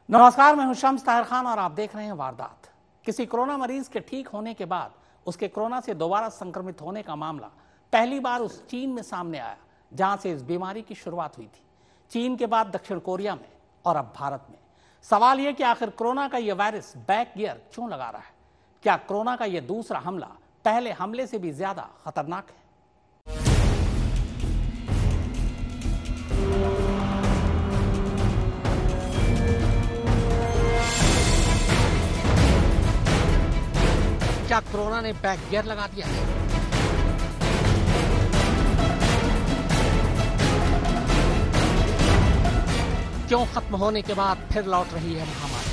नमस्कार, मैं हूं शम्स ताहिर खान और आप देख रहे हैं वारदात। किसी कोरोना मरीज के ठीक होने के बाद उसके कोरोना से दोबारा संक्रमित होने का मामला पहली बार उस चीन में सामने आया जहां से इस बीमारी की शुरुआत हुई थी। चीन के बाद दक्षिण कोरिया में और अब भारत में। सवाल यह कि आखिर कोरोना का यह वायरस बैक गियर क्यों लगा रहा है? क्या कोरोना का यह दूसरा हमला पहले हमले से भी ज्यादा खतरनाक है? क्या कोरोना ने बैक गियर लगा दिया है? क्यों खत्म होने के बाद फिर लौट रही है महामारी?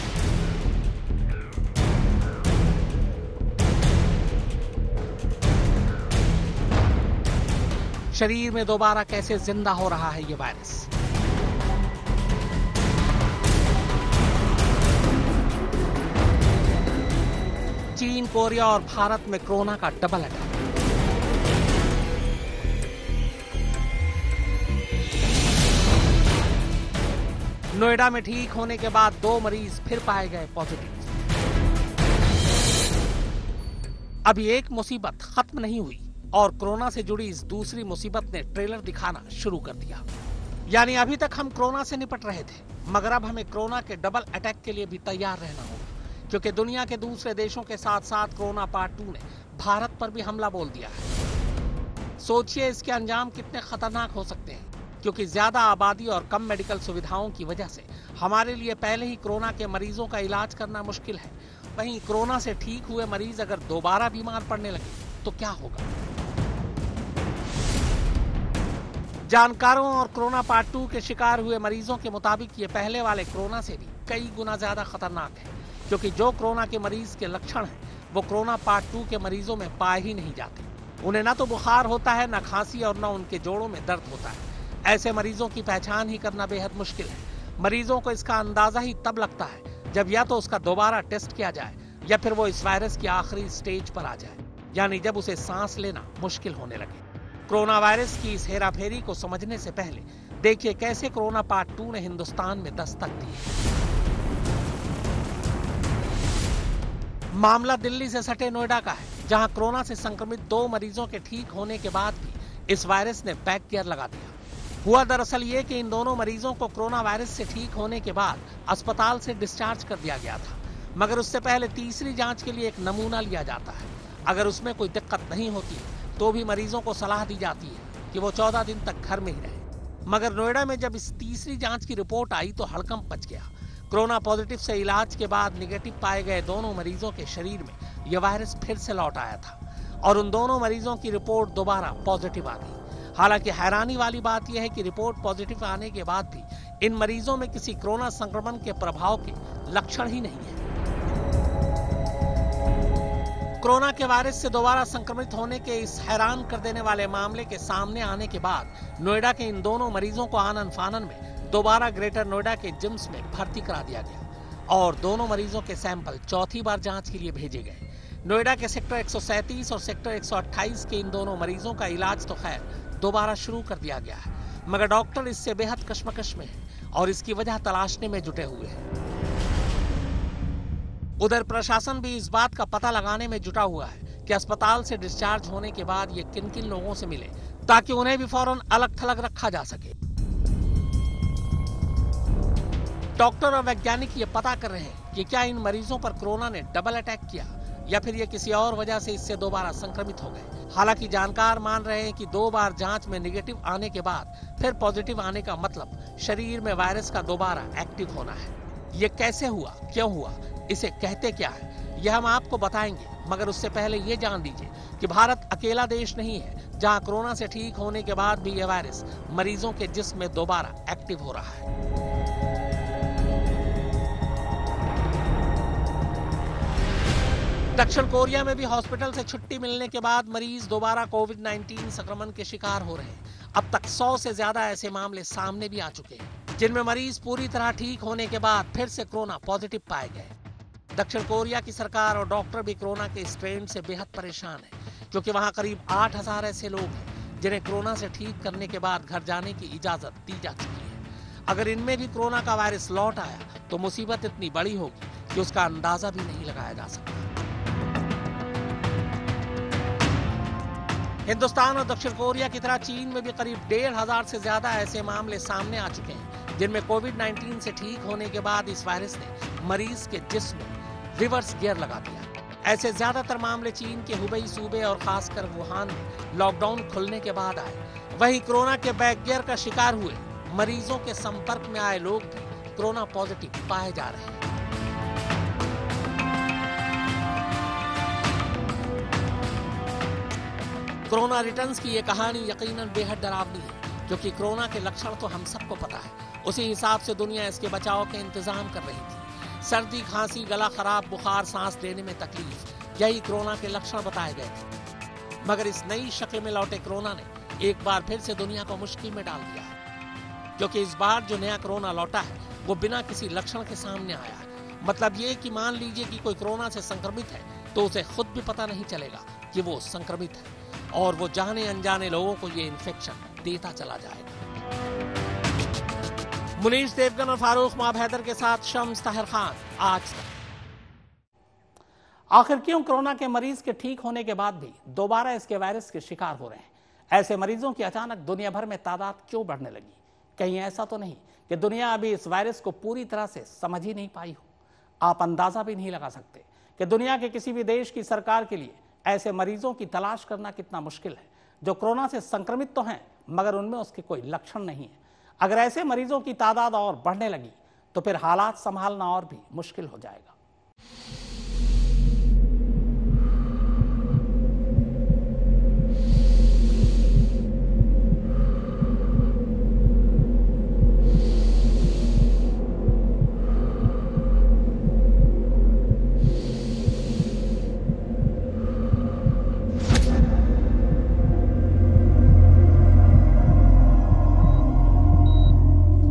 शरीर में दोबारा कैसे जिंदा हो रहा है ये वायरस? चीन, कोरिया और भारत में कोरोना का डबल अटैक। नोएडा में ठीक होने के बाद 2 मरीज फिर पाए गए पॉजिटिव। अभी एक मुसीबत खत्म नहीं हुई और कोरोना से जुड़ी इस दूसरी मुसीबत ने ट्रेलर दिखाना शुरू कर दिया। यानी अभी तक हम कोरोना से निपट रहे थे, मगर अब हमें कोरोना के डबल अटैक के लिए भी तैयार रहना होगा, क्योंकि दुनिया के दूसरे देशों के साथ साथ कोरोना पार्ट 2 ने भारत पर भी हमला बोल दिया है। सोचिए इसके अंजाम कितने खतरनाक हो सकते हैं, क्योंकि ज्यादा आबादी और कम मेडिकल सुविधाओं की वजह से हमारे लिए पहले ही कोरोना के मरीजों का इलाज करना मुश्किल है। वहीं कोरोना से ठीक हुए मरीज अगर दोबारा बीमार पड़ने लगे तो क्या होगा? जानकारों और कोरोना पार्ट 2 के शिकार हुए मरीजों के मुताबिक ये पहले वाले कोरोना से भी कई गुना ज्यादा खतरनाक है, क्योंकि जो कोरोना के मरीज के लक्षण हैं वो कोरोना पार्ट 2 के मरीजों में पाए ही नहीं जाते। उन्हें ना तो बुखार होता है, ना खांसी और ना उनके जोड़ों में दर्द होता है। ऐसे मरीजों की पहचान ही करना बेहद मुश्किल है। मरीजों को इसका अंदाजा ही तब लगता है जब या तो उसका दोबारा टेस्ट किया जाए या फिर वो इस वायरस की आखिरी स्टेज पर आ जाए, यानी जब उसे सांस लेना मुश्किल होने लगे। कोरोना वायरस की इस हेराफेरी को समझने से पहले देखिए कैसे कोरोना पार्ट 2 ने हिंदुस्तान में दस्तक दी। मामला दिल्ली से सटे नोएडा का है, जहां कोरोना से संक्रमित 2 मरीजों के ठीक होने के बाद भी इस वायरस ने बैक गियर लगा दिया। हुआ दरअसल ये कि इन दोनों मरीजों को कोरोना वायरस से ठीक होने के बाद अस्पताल से डिस्चार्ज कर दिया गया था, मगर उससे पहले तीसरी जांच के लिए एक नमूना लिया जाता है। अगर उसमें कोई दिक्कत नहीं होती तो भी मरीजों को सलाह दी जाती है कि वो 14 दिन तक घर में ही रहे। मगर नोएडा में जब इस तीसरी जांच की रिपोर्ट आई तो हड़कंप मच गया। कोरोना पॉजिटिव से इलाज के बाद निगेटिव पाए गए दोनों मरीजों के शरीर में यह वायरस फिर से लौट आया था और उन दोनों मरीजों की रिपोर्ट दोबारा पॉजिटिव आ गई। हालांकि हैरानी वाली बात यह है कि रिपोर्ट पॉजिटिव आने के बाद भी इन मरीजों में किसी कोरोना संक्रमण के प्रभाव के लक्षण ही नहीं है। कोरोना के वायरस से दोबारा संक्रमित होने के इस हैरान कर देने वाले मामले के सामने आने के बाद नोएडा के इन दोनों मरीजों को आनन फानन में दोबारा ग्रेटर नोएडा के जिम्स में भर्ती करा दिया गया और दोनों मरीजों के सैंपल चौथी बार जांच के लिए भेजे गए। नोएडा के सेक्टर 137 और सेक्टर 128 के इन दोनों मरीजों का इलाज तो खैर दोबारा शुरू कर दिया गया है, मगर डॉक्टर इससे बेहद कश्मकश में है और इसकी वजह तलाशने में जुटे हुए हैं। उधर प्रशासन भी इस बात का पता लगाने में जुटा हुआ है कि अस्पताल से डिस्चार्ज होने के बाद ये किन किन लोगों से मिले, ताकि उन्हें भी फौरन अलग थलग रखा जा सके। डॉक्टर और वैज्ञानिक ये पता कर रहे हैं कि क्या इन मरीजों पर कोरोना ने डबल अटैक किया या फिर ये किसी और वजह से इससे दोबारा संक्रमित हो गए। हालांकि जानकार मान रहे हैं कि 2 बार जांच में निगेटिव आने के बाद फिर पॉजिटिव आने का मतलब शरीर में वायरस का दोबारा एक्टिव होना है। ये कैसे हुआ, क्यों हुआ, इसे कहते क्या है, यह हम आपको बताएंगे, मगर उससे पहले ये जान लीजिए कि भारत अकेला देश नहीं है जहां कोरोना से ठीक होने के बाद भी यह वायरस मरीजों के जिस्म में दोबारा एक्टिव हो रहा है। दक्षिण कोरिया में भी हॉस्पिटल से छुट्टी मिलने के बाद मरीज दोबारा कोविड-19 संक्रमण के शिकार हो रहे हैं। अब तक 100 से ज्यादा ऐसे मामले सामने भी आ चुके हैं, जिनमें मरीज पूरी तरह ठीक होने के बाद फिर से कोरोना पॉजिटिव पाए गए। दक्षिण कोरिया की सरकार और डॉक्टर भी कोरोना के स्ट्रेन से बेहद परेशान है, क्योंकि वहां करीब 8000 ऐसे लोग हैं जिन्हें कोरोना से ठीक करने के बाद घर जाने की इजाजत दी जा चुकी है। अगर इनमें भी कोरोना का वायरस लौट आया तो मुसीबत इतनी बड़ी होगी कि उसका अंदाजा भी नहीं लगाया जा सकता। हिंदुस्तान और दक्षिण कोरिया की तरह चीन में भी करीब 1,500 से ज्यादा ऐसे मामले सामने आ चुके हैं जिनमें कोविड-19 से ठीक होने के बाद इस वायरस ने मरीज के जिस्म में रिवर्स गियर लगा दिया। ऐसे ज्यादातर मामले चीन के हुबई सूबे और खासकर वुहान में लॉकडाउन खुलने के बाद आए। वहीं कोरोना के बैक गियर का शिकार हुए मरीजों के संपर्क में आए लोग भी कोरोना पॉजिटिव पाए जा रहे हैं। कोरोना रिटर्न्स की ये कहानी यकीनन बेहद डरावनी है, क्योंकि कोरोना के लक्षण तो हम सबको पता है। उसी हिसाब से दुनिया इसके बचाव के इंतजाम कर रही थी। सर्दी, खांसी, गला खराब, बुखार, सांस लेने में तकलीफ, यही कोरोना के लक्षण बताए गए थे। मगर इस नई शक्ल में लौटे कोरोना ने एक बार फिर से दुनिया को मुश्किल में डाल दिया है, क्योंकि इस बार जो नया कोरोना लौटा है वो बिना किसी लक्षण के सामने आया है। मतलब ये कि मान लीजिए कि कोई कोरोना से संक्रमित है तो उसे खुद भी पता नहीं चलेगा कि वो संक्रमित है, और वो जाने अनजाने लोगों को ये इन्फेक्शन देता चला जाएगा। मुनीश देवगन और फारूक माब हैदर के साथ शम्स ताहिर खान, आज तक। आखिर क्यों कोरोना के मरीज के ठीक होने के बाद भी दोबारा इसके वायरस के शिकार हो रहे हैं? ऐसे मरीजों की अचानक दुनिया भर में तादाद क्यों बढ़ने लगी? कहीं ऐसा तो नहीं कि दुनिया अभी इस वायरस को पूरी तरह से समझ ही नहीं पाई हो? आप अंदाजा भी नहीं लगा सकते कि दुनिया के किसी भी देश की सरकार के लिए ऐसे मरीजों की तलाश करना कितना मुश्किल है जो कोरोना से संक्रमित तो हैं मगर उनमें उसके कोई लक्षण नहीं है। अगर ऐसे मरीजों की तादाद और बढ़ने लगी तो फिर हालात संभालना और भी मुश्किल हो जाएगा।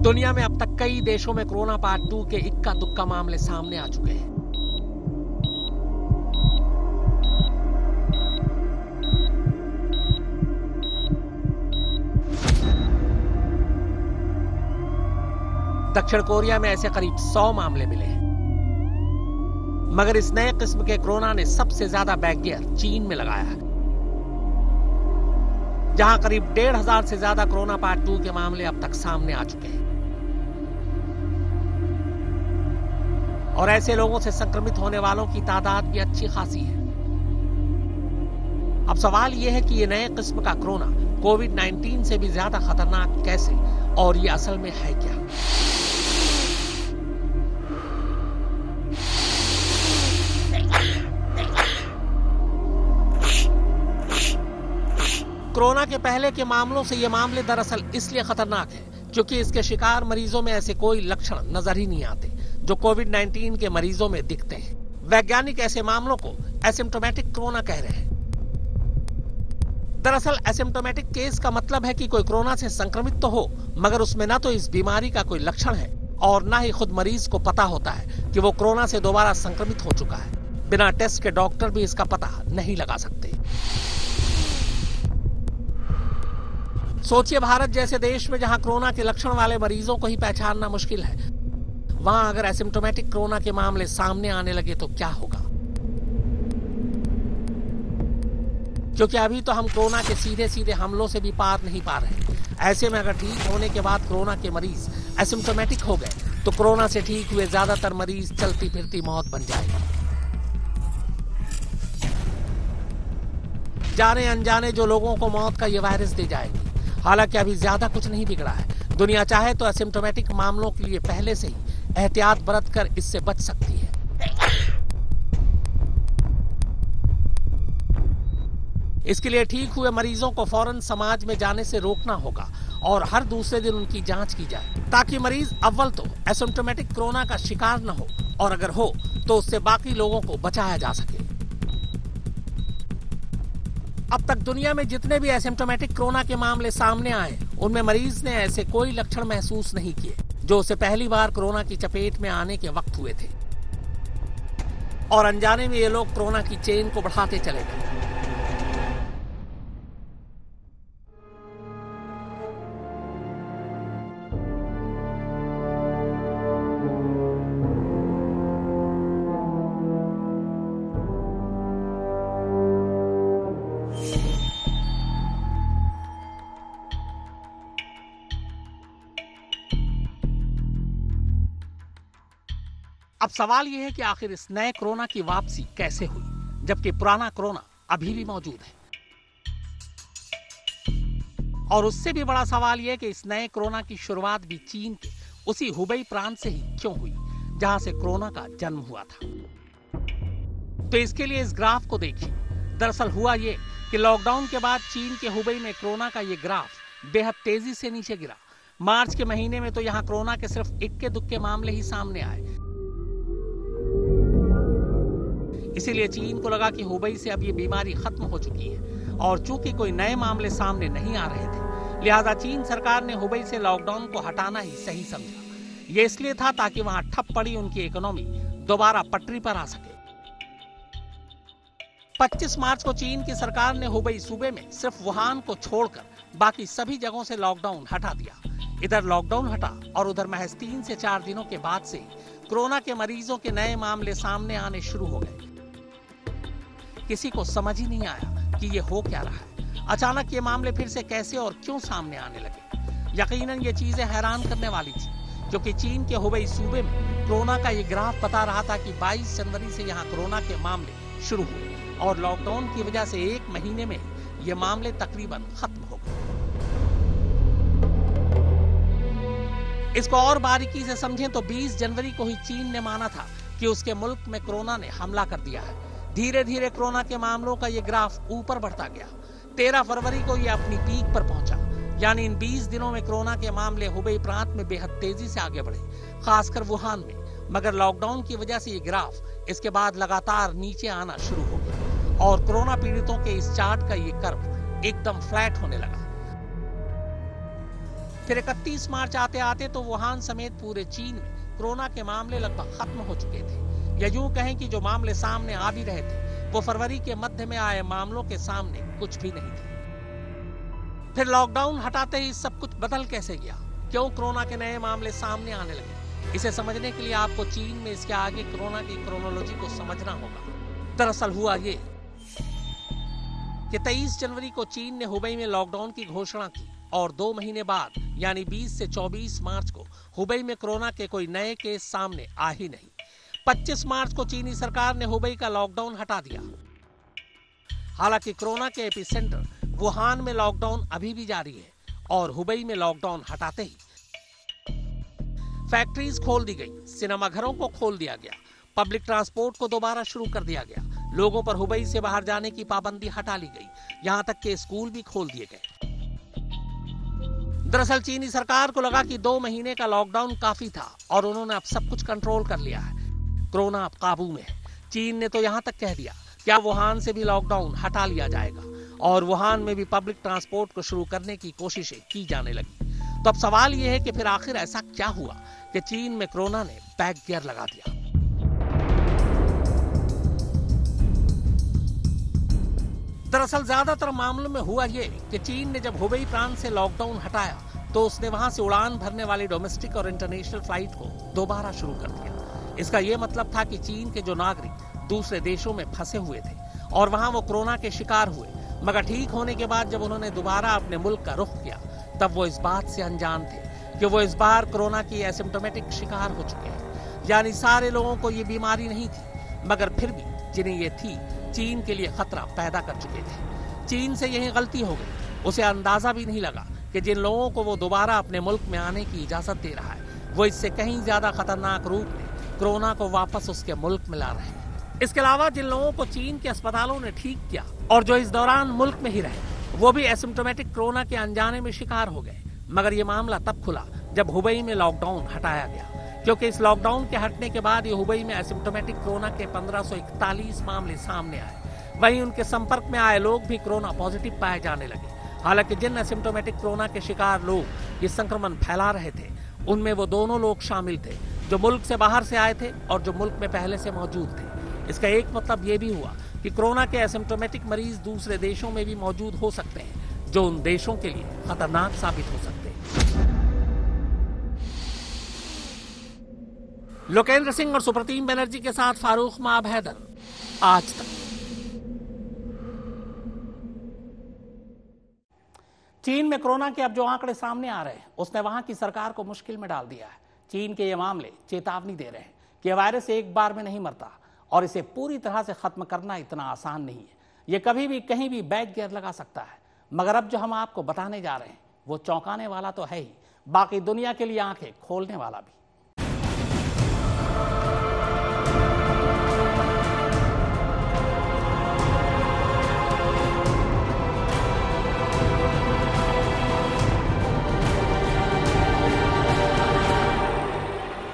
दुनिया में अब तक कई देशों में कोरोना पार्ट 2 के इक्का दुक्का मामले सामने आ चुके हैं। दक्षिण कोरिया में ऐसे करीब 100 मामले मिले हैं। मगर इस नए किस्म के कोरोना ने सबसे ज्यादा बैक गियर चीन में लगाया है, जहां करीब 1,500 से ज्यादा कोरोना पार्ट 2 के मामले अब तक सामने आ चुके हैं। और ऐसे लोगों से संक्रमित होने वालों की तादाद भी अच्छी खासी है। अब सवाल यह है कि यह नए किस्म का कोरोना कोविड-19 से भी ज्यादा खतरनाक कैसे, और ये असल में है क्या? कोरोना के पहले के मामलों से ये मामले दरअसल इसलिए खतरनाक है क्योंकि इसके शिकार मरीजों में ऐसे कोई लक्षण नजर ही नहीं आते जो कोविड-19 के मरीजों में दिखते हैं। वैज्ञानिक ऐसे मामलों को एसिम्प्टोमेटिक कोरोना कह रहे हैं। दरअसल एसिम्प्टोमेटिक केस का मतलब है कि कोई कोरोना से संक्रमित तो हो मगर उसमें ना तो इस बीमारी का कोई लक्षण है और ना ही खुद मरीज को पता होता है कि वो कोरोना से दोबारा संक्रमित हो चुका है। बिना टेस्ट के डॉक्टर भी इसका पता नहीं लगा सकते। सोचिए, भारत जैसे देश में जहां कोरोना के लक्षण वाले मरीजों को ही पहचानना मुश्किल है, वहां अगर एसिम्प्टोमेटिक कोरोना के मामले सामने आने लगे तो क्या होगा? क्योंकि अभी तो हम कोरोना के सीधे सीधे हमलों से भी पार नहीं पा रहे। ऐसे में अगर ठीक होने के बाद कोरोना के मरीज एसिम्प्टोमेटिक हो गए तो कोरोना से ठीक हुए ज्यादातर मरीज चलती फिरती मौत बन जाएगी। जाने अनजाने जो लोगों को मौत का ये वायरस दे जाएगी। हालांकि अभी ज्यादा कुछ नहीं बिगड़ा है। दुनिया चाहे तो एसिम्प्टोमेटिक मामलों के लिए पहले से ही एहतियात बरतकर इससे बच सकती है। इसके लिए ठीक हुए मरीजों को फौरन समाज में जाने से रोकना होगा और हर दूसरे दिन उनकी जांच की जाए ताकि मरीज अव्वल तो एसिम्प्टोमेटिक कोरोना का शिकार न हो और अगर हो तो उससे बाकी लोगों को बचाया जा सके। अब तक दुनिया में जितने भी एसिम्प्टोमेटिक कोरोना के मामले सामने आए उनमें मरीज ने ऐसे कोई लक्षण महसूस नहीं किए जो उसे पहली बार कोरोना की चपेट में आने के वक्त हुए थे, और अनजाने में ये लोग कोरोना की चेन को बढ़ाते चले गए। अब सवाल यह है कि आखिर इस नए कोरोना की वापसी कैसे हुई, जबकि पुराना कोरोना अभी भी मौजूद है। और उससे भी बड़ा सवाल यह कि इस नए कोरोना की शुरुआत भी चीन के उसी हुबई प्रांत से ही क्यों हुई, जहां से कोरोना का जन्म हुआ था। तो इसके लिए इस ग्राफ को देखिए। दरअसल हुआ ये कि लॉकडाउन के बाद चीन के हुबई में कोरोना का ये ग्राफ बेहद तेजी से नीचे गिरा। मार्च के महीने में तो यहां कोरोना के सिर्फ इक्के दुक्के मामले ही सामने आए। इसीलिए चीन को लगा कि हुबई से अब ये बीमारी खत्म हो चुकी है, और चूंकि कोई नए मामले सामने नहीं आ रहे थे, लिहाजा चीन सरकार ने हुबई से लॉकडाउन को हटाना ही सही समझा। ये इसलिए था ताकि वहां ठप पड़ी उनकी इकोनॉमी दोबारा पटरी पर आ सके। 25 मार्च को चीन की सरकार ने हुबई सूबे में सिर्फ वुहान को छोड़कर बाकी सभी जगहों से लॉकडाउन हटा दिया। इधर लॉकडाउन हटा और उधर महज 3 से 4 दिनों के बाद से कोरोना के मरीजों के नए मामले सामने आने शुरू हो गए। किसी को समझ ही नहीं आया कि ये हो क्या रहा है। अचानक ये मामले फिर से कैसे और क्यों सामने आने लगे। यकीनन ये चीजें हैरान करने वाली थी, क्योंकि चीन के हुबई सूबे में कोरोना का ये ग्राफ बता रहा था कि 22 जनवरी से यहाँ कोरोना के मामले शुरू हुए और लॉकडाउन की वजह से 1 महीने में ये मामले तकरीबन खत्म हो गए। इसको और बारीकी से समझें तो 20 जनवरी को ही चीन ने माना था कि उसके मुल्क में कोरोना ने हमला कर दिया है। धीरे धीरे कोरोना के मामलों का ये ग्राफ ऊपर बढ़ता गया। 13 फरवरी को ये अपनी पीक पर पहुंचा, यानी इन 20 दिनों में कोरोना के मामले हुबई प्रांत में बेहद तेजी से आगे बढ़े, खासकर वुहान में। मगर लॉकडाउन की वजह से ये ग्राफ इसके बाद लगातार नीचे आना शुरू हो गया और कोरोना पीड़ितों के इस चार्ट का ये कर्व एकदम फ्लैट होने लगा। फिर 31 मार्च आते आते तो वुहान समेत पूरे चीन में कोरोना के मामले लगभग खत्म हो चुके थे, या यूं कहें कि जो मामले सामने आ भी रहे थे वो फरवरी के मध्य में आए मामलों के सामने कुछ भी नहीं थे। फिर लॉकडाउन हटाते ही सब कुछ बदल कैसे गया, क्यों कोरोना के नए मामले सामने आने लगे, इसे समझने के लिए आपको चीन में इसके आगे कोरोना की क्रोनोलॉजी को समझना होगा। दरअसल हुआ ये कि 23 जनवरी को चीन ने हुबई में लॉकडाउन की घोषणा की और 2 महीने बाद यानी 20 से 24 मार्च को हुबई में कोरोना के कोई नए केस सामने आ ही नहीं। 25 मार्च को चीनी सरकार ने हुबई का लॉकडाउन हटा दिया। हालांकि कोरोना के एपिसेंटर वुहान में लॉकडाउन अभी भी जारी है और हुबई में लॉकडाउन हटाते ही फैक्ट्रीज खोल दी गई, सिनेमाघरों को खोल दिया गया, पब्लिक ट्रांसपोर्ट को दोबारा शुरू कर दिया गया, लोगों पर हुबई से बाहर जाने की पाबंदी हटा ली गई, यहां तक कि स्कूल भी खोल दिए गए। दरअसल चीनी सरकार को लगा कि 2 महीने का लॉकडाउन काफी था और उन्होंने अब सब कुछ कंट्रोल कर लिया है, कोरोना अब काबू में है। चीन ने तो यहां तक कह दिया कि वुहान से भी लॉकडाउन हटा लिया जाएगा और वुहान में भी पब्लिक ट्रांसपोर्ट को शुरू करने की कोशिशें की जाने लगी। तो अब सवाल यह है कि फिर आखिर ऐसा क्या हुआ कि चीन में कोरोना ने बैक गियर लगा दिया। दरअसल ज्यादातर मामलों में हुआ ये कि चीन ने जब हुबई प्रांत से लॉकडाउन हटाया तो उसने वहां से उड़ान भरने वाली डोमेस्टिक और इंटरनेशनल फ्लाइट को दोबारा शुरू कर दिया। इसका यह मतलब था कि चीन के जो नागरिक दूसरे देशों में फंसे हुए थे और वहां वो कोरोना के शिकार हुए, मगर ठीक होने के बाद जब उन्होंने दोबारा अपने मुल्क का रुख किया तब वो इस बात से अनजान थे कि वो इस बार कोरोना की एसिम्प्टोमेटिक शिकार हो चुके हैं। यानी सारे लोगों को ये बीमारी नहीं थी, मगर फिर भी जिन्हें ये थी चीन के लिए खतरा पैदा कर चुके थे। चीन से यही गलती हो गई, उसे अंदाजा भी नहीं लगा कि जिन लोगों को वो दोबारा अपने मुल्क में आने की इजाजत दे रहा है वो इससे कहीं ज्यादा खतरनाक रूप में कोरोना को वापस उसके मुल्क में ला रहे हैं। इसके अलावा जिन लोगों को चीन के अस्पतालों ने ठीक किया और जो इस दौरान मुल्क में ही रहे वो भी एसिम्प्टोमेटिक कोरोना के अनजाने में शिकार हो गए। मगर ये मामला तब खुला जब हुबई में लॉकडाउन हटाया गया, क्योंकि इस लॉकडाउन के हटने के बाद ये हुबई में एसिम्प्टोमेटिक कोरोना के 1541 मामले सामने आए। वहीं उनके संपर्क में आए लोग भी कोरोना पॉजिटिव पाए जाने लगे। हालांकि जिन एसिम्प्टोमेटिक कोरोना के शिकार लोग ये संक्रमण फैला रहे थे उनमें वो दोनों लोग शामिल थे जो मुल्क से बाहर से आए थे और जो मुल्क में पहले से मौजूद थे। इसका एक मतलब ये भी हुआ कि कोरोना के एसिम्प्टोमेटिक मरीज दूसरे देशों में भी मौजूद हो सकते हैं जो उन देशों के लिए खतरनाक साबित हो सकते हैं। लोकेंद्र सिंह और सुप्रतीम बनर्जी के साथ फारूक माब हैदर, आज तक। चीन में कोरोना के अब जो आंकड़े सामने आ रहे हैं उसने वहां की सरकार को मुश्किल में डाल दिया है। चीन के ये मामले चेतावनी दे रहे हैं कि यह वायरस एक बार में नहीं मरता और इसे पूरी तरह से खत्म करना इतना आसान नहीं है। यह कभी भी कहीं भी बैक गियर लगा सकता है। मगर अब जो हम आपको बताने जा रहे हैं वो चौंकाने वाला तो है ही, बाकी दुनिया के लिए आंखें खोलने वाला भी।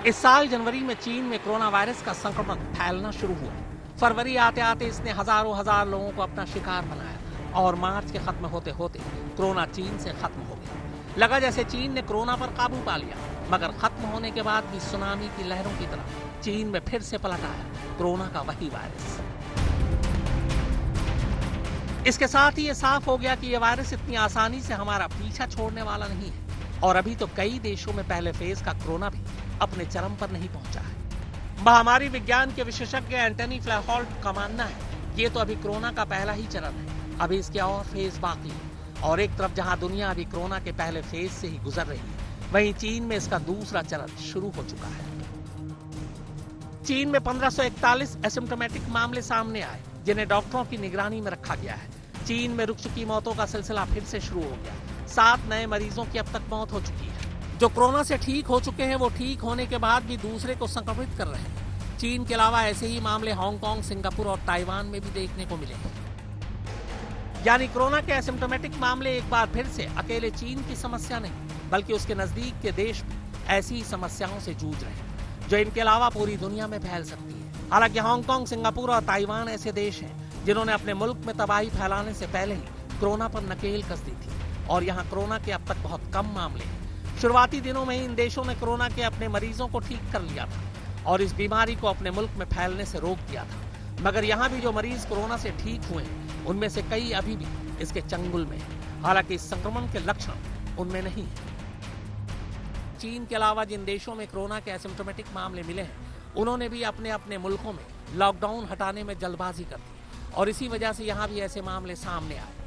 इस साल जनवरी में चीन में कोरोना वायरस का संक्रमण फैलना शुरू हुआ। फरवरी आते आते इसने हजारों लोगों को अपना शिकार बनाया और मार्च के खत्म होते होते कोरोना चीन से खत्म हो गया। लगा जैसे चीन ने कोरोना पर काबू पा लिया, मगर खत्म होने के बाद भी सुनामी की लहरों की तरह चीन में फिर से पलट आया कोरोना का वही वायरस। इसके साथ ही ये साफ हो गया कि यह वायरस इतनी आसानी से हमारा पीछा छोड़ने वाला नहीं है और अभी तो कई देशों में पहले फेज का कोरोना भी अपने चरम पर नहीं पहुंचा है। महामारी विज्ञान के विशेषज्ञ एंटनी फ्लैहॉल्ट का मानना है कि ये तो अभी कोरोना का पहला ही चरण है, अभी इसके और फेज बाकी है। और एक तरफ जहां दुनिया अभी कोरोना के पहले फेज से ही गुजर रही है, वहीं चीन में इसका दूसरा चरण शुरू हो चुका है। चीन में 1541 एसिम्प्टोमेटिक मामले सामने आए, जिन्हें डॉक्टरों की निगरानी में रखा गया है। चीन में रुक चुकी मौतों का सिलसिला फिर से शुरू हो गया। 7 नए मरीजों की अब तक मौत हो चुकी है। जो कोरोना से ठीक हो चुके हैं वो ठीक होने के बाद भी दूसरे को संक्रमित कर रहे हैं। चीन के अलावा ऐसे ही मामले हांगकांग, सिंगापुर और ताइवान में भी देखने को मिले हैं। यानी कोरोना के एसिम्प्टोमेटिक मामले एक बार फिर से अकेले चीन की समस्या नहीं, बल्कि उसके नजदीक के देश भी ऐसी ही समस्याओं से जूझ रहे हैं, जो इनके अलावा पूरी दुनिया में फैल सकती है। हालांकि हांगकांग, सिंगापुर और ताइवान ऐसे देश हैं जिन्होंने अपने मुल्क में तबाही फैलाने से पहले ही कोरोना पर नकेल कस दी थी और यहाँ कोरोना के अब तक बहुत कम मामले हैं। शुरुआती दिनों में ही इन देशों ने कोरोना के अपने मरीजों को ठीक कर लिया था और इस बीमारी को अपने मुल्क में फैलने से रोक दिया था। मगर यहाँ भी जो मरीज कोरोना से ठीक हुए हैं, उनमें से कई अभी भी इसके चंगुल में हैं। हालांकि इस संक्रमण के लक्षण उनमें नहीं है। चीन के अलावा जिन देशों में कोरोना के एसिम्प्टोमेटिक मामले मिले हैं, उन्होंने भी अपने अपने मुल्कों में लॉकडाउन हटाने में जल्दबाजी कर दी और इसी वजह से यहाँ भी ऐसे मामले सामने आए।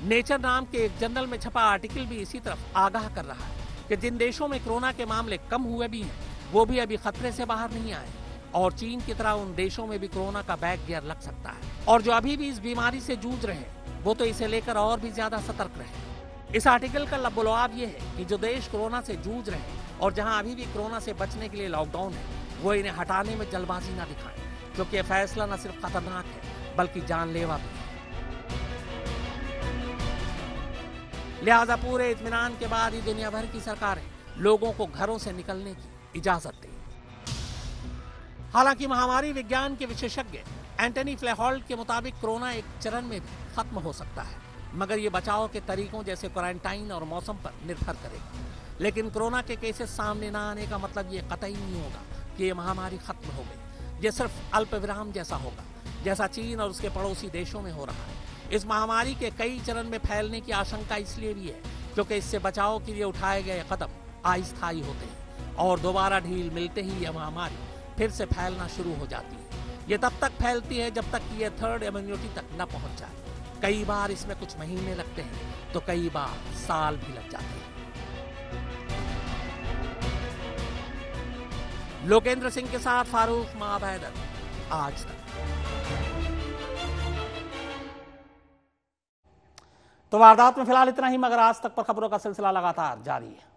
नेचर नाम के एक जर्नल में छपा आर्टिकल भी इसी तरफ आगाह कर रहा है कि जिन देशों में कोरोना के मामले कम हुए भी हैं, वो भी अभी खतरे से बाहर नहीं आए और चीन की तरह उन देशों में भी कोरोना का बैक गियर लग सकता है। और जो अभी भी इस बीमारी से जूझ रहे हैं, वो तो इसे लेकर और भी ज्यादा सतर्क रहे। इस आर्टिकल का लबोलवाब ये है कि जो देश कोरोना से जूझ रहे हैं और जहां अभी भी कोरोना से बचने के लिए लॉकडाउन है, वो इन्हें हटाने में जल्दबाजी न दिखाएं, क्योंकि यह फैसला न सिर्फ खतरनाक है बल्कि जानलेवा भी है। लिहाजा पूरे इत्मीनान के बाद ही दुनिया भर की सरकारें लोगों को घरों से निकलने की इजाजत दें। हालांकि महामारी विज्ञान के विशेषज्ञ एंटनी फ्लैहॉल्ट के मुताबिक कोरोना एक चरण में भी खत्म हो सकता है, मगर ये बचाव के तरीकों जैसे क्वारंटाइन और मौसम पर निर्भर करेगा। लेकिन कोरोना के केसेस सामने न आने का मतलब ये कतई नहीं होगा कि ये महामारी खत्म हो गई। ये सिर्फ अल्प विराम जैसा होगा, जैसा चीन और उसके पड़ोसी देशों में हो रहा है। इस महामारी के कई चरण में फैलने की आशंका इसलिए भी है क्योंकि इससे बचाव के लिए उठाए गए कदम अस्थायी होते हैं और दोबारा ढील मिलते ही यह महामारी फिर से फैलना शुरू हो जाती है। ये तब तक फैलती है जब तक कि यह थर्ड इम्यूनिटी तक न पहुंच जाए। कई बार इसमें कुछ महीने लगते हैं तो कई बार साल भी लग जाते हैं। लोकेंद्र सिंह के साथ फारूक माबैदर, आज तक। तो वारदात में फिलहाल इतना ही, मगर आज तक पर खबरों का सिलसिला लगातार जारी है।